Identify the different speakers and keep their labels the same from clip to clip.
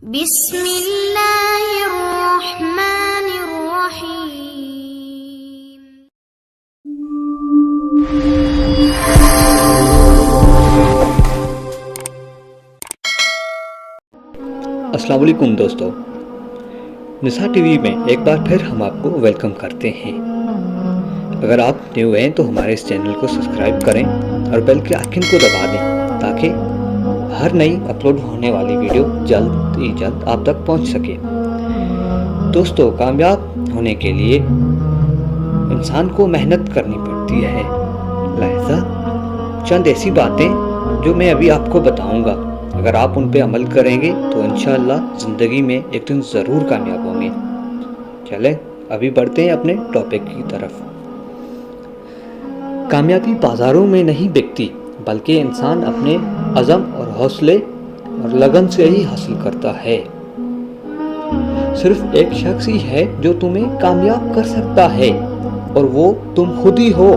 Speaker 1: بسم اللہ الرحمن الرحیم۔
Speaker 2: السلام علیکم دوستو، نساء ٹی وی میں ایک بار پھر ہم آپ کو ویلکم کرتے ہیں۔ اگر آپ نیو ہیں تو ہمارے اس چینل کو سبسکرائب کریں اور بیل کے آئکن کو دبا دیں تاکہ ہر نئی اپلوڈ ہونے والی ویڈیو جلد ہی جلد آپ تک پہنچ سکے۔ دوستو، کامیاب ہونے کے لیے انسان کو محنت کرنی پڑتی ہے، لہذا چند ایسی باتیں جو میں ابھی آپ کو بتاؤں گا، اگر آپ ان پہ عمل کریں گے تو انشاءاللہ زندگی میں ایک دن ضرور کامیاب ہوں گے۔ چلیں ابھی بڑھتے ہیں اپنے ٹاپک کی طرف۔ کامیابی بازاروں میں نہیں بکتی، بلکہ انسان اپنے عزم اور حوصلے اور لگن سے ہی حاصل کرتا ہے۔ صرف ایک شخص ہی ہے جو تمہیں کامیاب کر سکتا ہے، اور وہ تم خود ہی ہو۔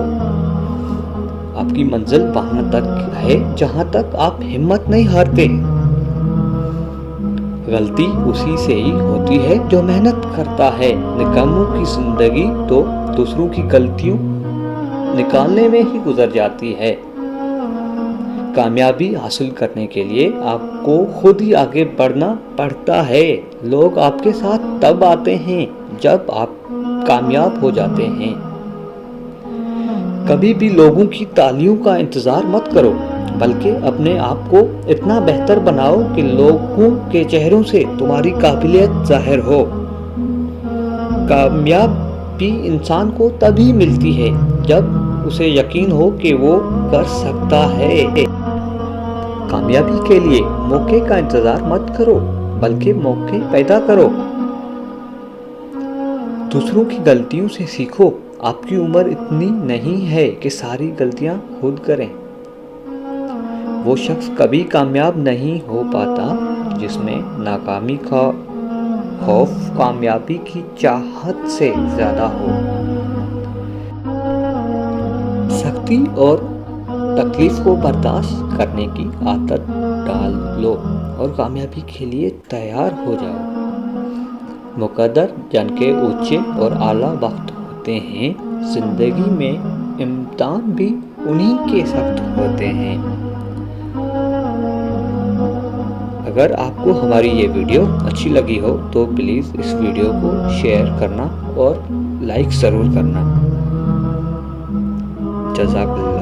Speaker 2: آپ کی منزل وہاں تک ہے جہاں تک آپ ہمت نہیں ہارتے۔ غلطی اسی سے ہی ہوتی ہے جو محنت کرتا ہے۔ نکاموں کی زندگی تو دوسروں کی غلطیوں نکالنے میں ہی گزر جاتی ہے۔ کامیابی حاصل کرنے کے لیے آپ کو خود ہی آگے بڑھنا پڑتا ہے۔ لوگ آپ کے ساتھ تب آتے ہیں جب آپ کامیاب ہو جاتے ہیں۔ کبھی بھی لوگوں کی تالیوں کا انتظار مت کرو، بلکہ اپنے آپ کو اتنا بہتر بناؤ کہ لوگوں کے چہروں سے تمہاری قابلیت ظاہر ہو۔ کامیابی انسان کو تبھی ملتی ہے جب اسے یقین ہو کہ وہ کر سکتا ہے۔ کامیابی کے لیے موقع کا انتظار مت کرو، بلکہ موقع پیدا کرو۔ دوسروں کی غلطیوں سے سیکھو۔ آپ کی عمر اتنی نہیں ہے کہ ساری غلطیاں خود کریں۔ وہ شخص کبھی کامیاب نہیں ہو پاتا جس میں ناکامی کا خوف کامیابی کی چاہت سے زیادہ ہو۔ سختی اور تکلیف کو برداشت کرنے کی عادت ڈال لو اور کامیابی کے لیے تیار ہو جاؤ۔ مقدر جن کے اونچے اور اعلیٰ وقت ہوتے ہیں، زندگی میں امتحان بھی انہی کے سخت ہوتے ہیں۔ اگر آپ کو ہماری یہ ویڈیو اچھی لگی ہو تو پلیز اس ویڈیو کو شیئر کرنا اور لائک ضرور کرنا۔ جزاک اللہ۔